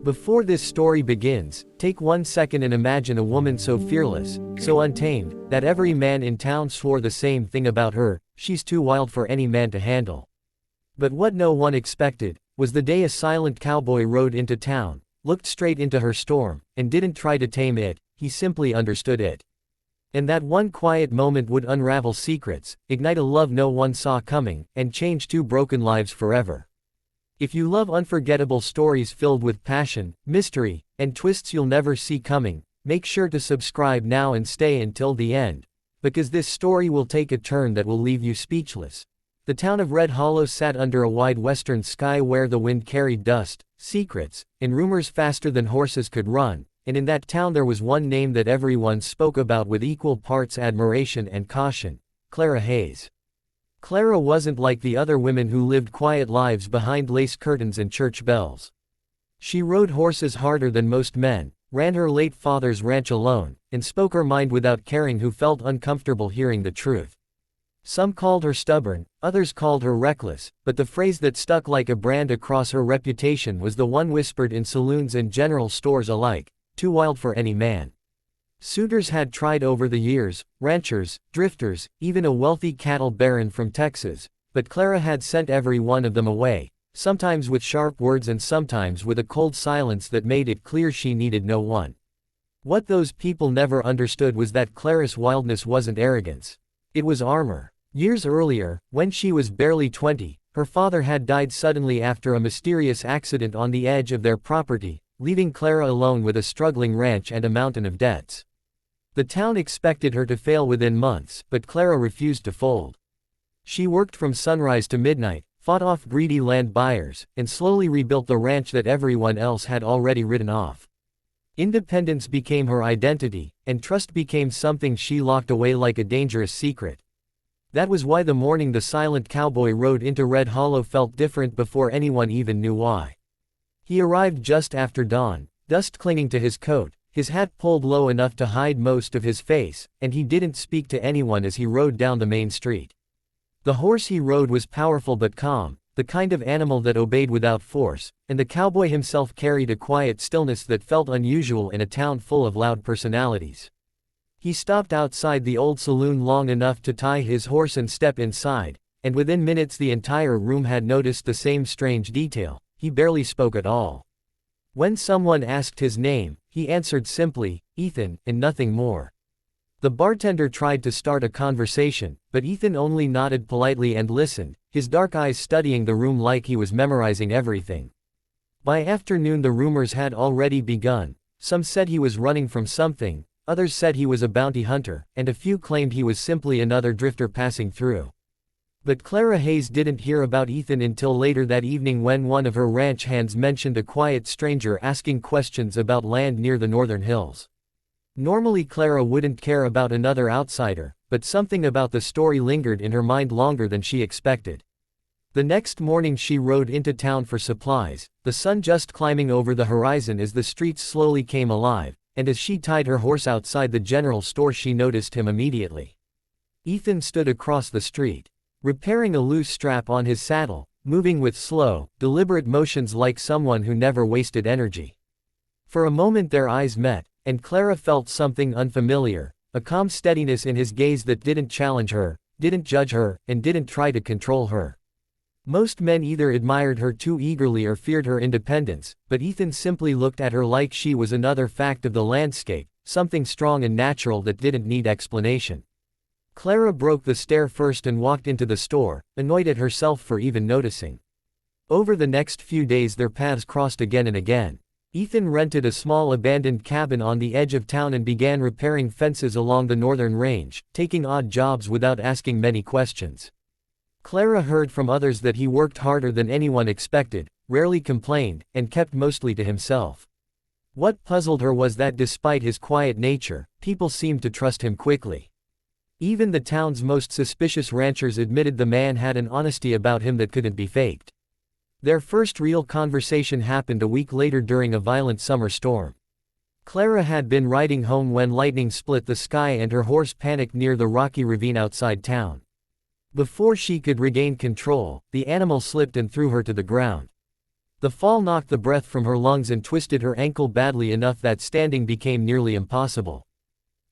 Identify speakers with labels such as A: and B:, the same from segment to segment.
A: Before this story begins, take 1 second and imagine a woman so fearless, so untamed, that every man in town swore the same thing about her: she's too wild for any man to handle. But what no one expected was the day a silent cowboy rode into town, looked straight into her storm, and didn't try to tame it, he simply understood it. And that one quiet moment would unravel secrets, ignite a love no one saw coming, and change two broken lives forever. If you love unforgettable stories filled with passion, mystery, and twists you'll never see coming, make sure to subscribe now and stay until the end, because this story will take a turn that will leave you speechless. The town of Red Hollow sat under a wide western sky where the wind carried dust, secrets, and rumors faster than horses could run, and in that town there was one name that everyone spoke about with equal parts admiration and caution: Clara Hayes. Clara wasn't like the other women who lived quiet lives behind lace curtains and church bells. She rode horses harder than most men, ran her late father's ranch alone, and spoke her mind without caring who felt uncomfortable hearing the truth. Some called her stubborn, others called her reckless, but the phrase that stuck like a brand across her reputation was the one whispered in saloons and general stores alike: too wild for any man. Suitors had tried over the years, ranchers, drifters, even a wealthy cattle baron from Texas, but Clara had sent every one of them away, sometimes with sharp words and sometimes with a cold silence that made it clear she needed no one. What those people never understood was that Clara's wildness wasn't arrogance. It was armor. Years earlier, when she was barely 20, her father had died suddenly after a mysterious accident on the edge of their property, leaving Clara alone with a struggling ranch and a mountain of debts. The town expected her to fail within months, but Clara refused to fold. She worked from sunrise to midnight, fought off greedy land buyers, and slowly rebuilt the ranch that everyone else had already written off. Independence became her identity, and trust became something she locked away like a dangerous secret. That was why the morning the silent cowboy rode into Red Hollow felt different before anyone even knew why. He arrived just after dawn, dust clinging to his coat, his hat pulled low enough to hide most of his face, and he didn't speak to anyone as he rode down the main street. The horse he rode was powerful but calm, the kind of animal that obeyed without force, and the cowboy himself carried a quiet stillness that felt unusual in a town full of loud personalities. He stopped outside the old saloon long enough to tie his horse and step inside, and within minutes the entire room had noticed the same strange detail: he barely spoke at all. When someone asked his name, he answered simply, "Ethan," and nothing more. The bartender tried to start a conversation, but Ethan only nodded politely and listened, his dark eyes studying the room like he was memorizing everything. By afternoon the rumors had already begun. Some said he was running from something, others said he was a bounty hunter, and a few claimed he was simply another drifter passing through. But Clara Hayes didn't hear about Ethan until later that evening when one of her ranch hands mentioned a quiet stranger asking questions about land near the northern hills. Normally Clara wouldn't care about another outsider, but something about the story lingered in her mind longer than she expected. The next morning she rode into town for supplies, the sun just climbing over the horizon as the streets slowly came alive, and as she tied her horse outside the general store she noticed him immediately. Ethan stood across the street, repairing a loose strap on his saddle, moving with slow, deliberate motions like someone who never wasted energy. For a moment their eyes met, and Clara felt something unfamiliar, a calm steadiness in his gaze that didn't challenge her, didn't judge her, and didn't try to control her. Most men either admired her too eagerly or feared her independence, but Ethan simply looked at her like she was another fact of the landscape, something strong and natural that didn't need explanation. Clara broke the stare first and walked into the store, annoyed at herself for even noticing. Over the next few days their paths crossed again and again. Ethan rented a small abandoned cabin on the edge of town and began repairing fences along the northern range, taking odd jobs without asking many questions. Clara heard from others that he worked harder than anyone expected, rarely complained, and kept mostly to himself. What puzzled her was that despite his quiet nature, people seemed to trust him quickly. Even the town's most suspicious ranchers admitted the man had an honesty about him that couldn't be faked. Their first real conversation happened a week later during a violent summer storm. Clara had been riding home when lightning split the sky and her horse panicked near the rocky ravine outside town. Before she could regain control, the animal slipped and threw her to the ground. The fall knocked the breath from her lungs and twisted her ankle badly enough that standing became nearly impossible.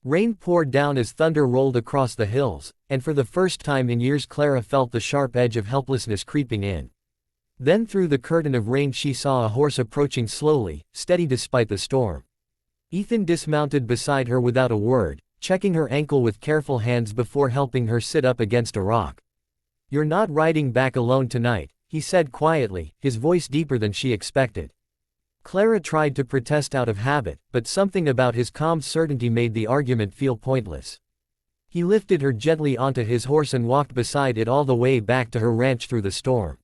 A: Rain poured down as thunder rolled across the hills, and for the first time in years Clara felt the sharp edge of helplessness creeping in. Then through the curtain of rain she saw a horse approaching slowly, steady despite the storm. Ethan dismounted beside her without a word, checking her ankle with careful hands before helping her sit up against a rock. "You're not riding back alone tonight," he said quietly, his voice deeper than she expected. Clara tried to protest out of habit, but something about his calm certainty made the argument feel pointless. He lifted her gently onto his horse and walked beside it all the way back to her ranch through the storm.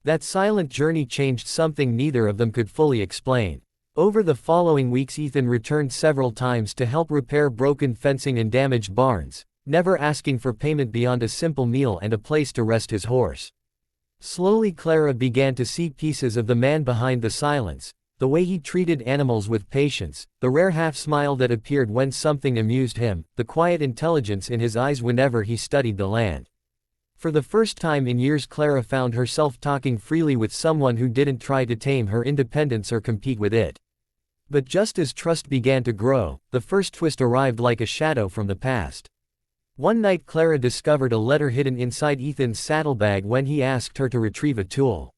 A: That silent journey changed something neither of them could fully explain. Over the following weeks Ethan returned several times to help repair broken fencing and damaged barns, never asking for payment beyond a simple meal and a place to rest his horse. Slowly Clara began to see pieces of the man behind the silence, the way he treated animals with patience, the rare half-smile that appeared when something amused him, the quiet intelligence in his eyes whenever he studied the land. For the first time in years Clara found herself talking freely with someone who didn't try to tame her independence or compete with it. But just as trust began to grow, the first twist arrived like a shadow from the past. One night Clara discovered a letter hidden inside Ethan's saddlebag when he asked her to retrieve a tool.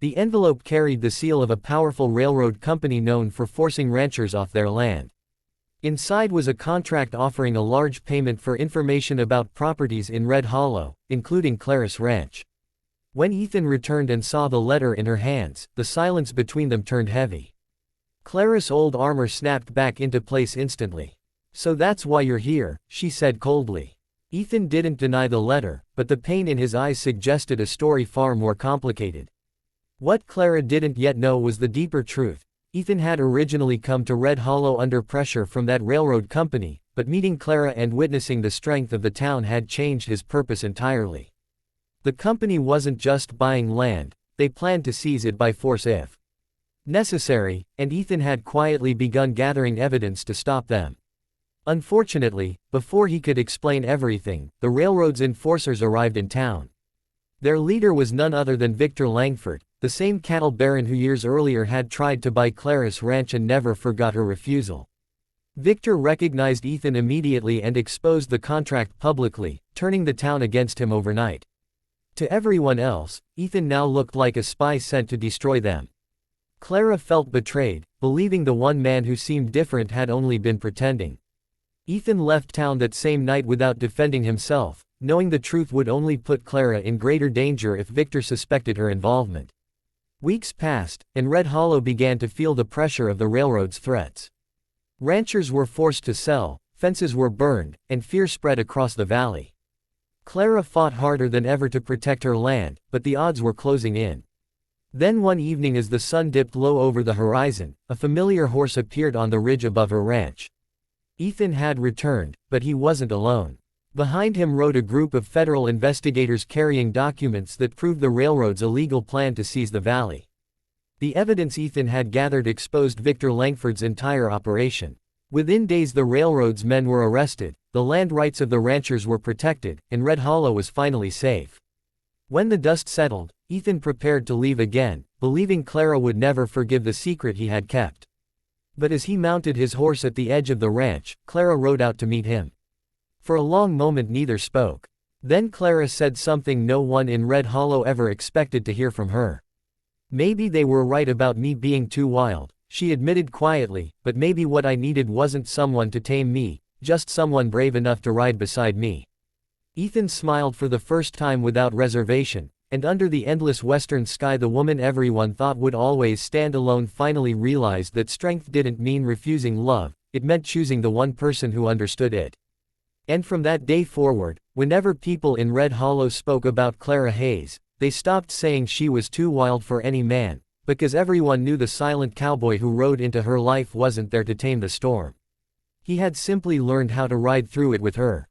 A: The envelope carried the seal of a powerful railroad company known for forcing ranchers off their land. Inside was a contract offering a large payment for information about properties in Red Hollow, including Clara's ranch. When Ethan returned and saw the letter in her hands, the silence between them turned heavy. Clara's old armor snapped back into place instantly. "So that's why you're here," she said coldly. Ethan didn't deny the letter, but the pain in his eyes suggested a story far more complicated. What Clara didn't yet know was the deeper truth. Ethan had originally come to Red Hollow under pressure from that railroad company, but meeting Clara and witnessing the strength of the town had changed his purpose entirely. The company wasn't just buying land, they planned to seize it by force if necessary, and Ethan had quietly begun gathering evidence to stop them. Unfortunately, before he could explain everything, the railroad's enforcers arrived in town. Their leader was none other than Victor Langford, the same cattle baron who years earlier had tried to buy Clara's ranch and never forgot her refusal. Victor recognized Ethan immediately and exposed the contract publicly, turning the town against him overnight. To everyone else, Ethan now looked like a spy sent to destroy them. Clara felt betrayed, believing the one man who seemed different had only been pretending. Ethan left town that same night without defending himself, knowing the truth would only put Clara in greater danger if Victor suspected her involvement. Weeks passed, and Red Hollow began to feel the pressure of the railroad's threats. Ranchers were forced to sell, fences were burned, and fear spread across the valley. Clara fought harder than ever to protect her land, but the odds were closing in. Then one evening as the sun dipped low over the horizon, a familiar horse appeared on the ridge above her ranch. Ethan had returned, but he wasn't alone. Behind him rode a group of federal investigators carrying documents that proved the railroad's illegal plan to seize the valley. The evidence Ethan had gathered exposed Victor Langford's entire operation. Within days the railroad's men were arrested, the land rights of the ranchers were protected, and Red Hollow was finally safe. When the dust settled, Ethan prepared to leave again, believing Clara would never forgive the secret he had kept. But as he mounted his horse at the edge of the ranch, Clara rode out to meet him. For a long moment neither spoke. Then Clara said something no one in Red Hollow ever expected to hear from her. "Maybe they were right about me being too wild," she admitted quietly, "but maybe what I needed wasn't someone to tame me, just someone brave enough to ride beside me." Ethan smiled for the first time without reservation, and under the endless western sky the woman everyone thought would always stand alone finally realized that strength didn't mean refusing love, it meant choosing the one person who understood it. And from that day forward, whenever people in Red Hollow spoke about Clara Hayes, they stopped saying she was too wild for any man, because everyone knew the silent cowboy who rode into her life wasn't there to tame the storm. He had simply learned how to ride through it with her.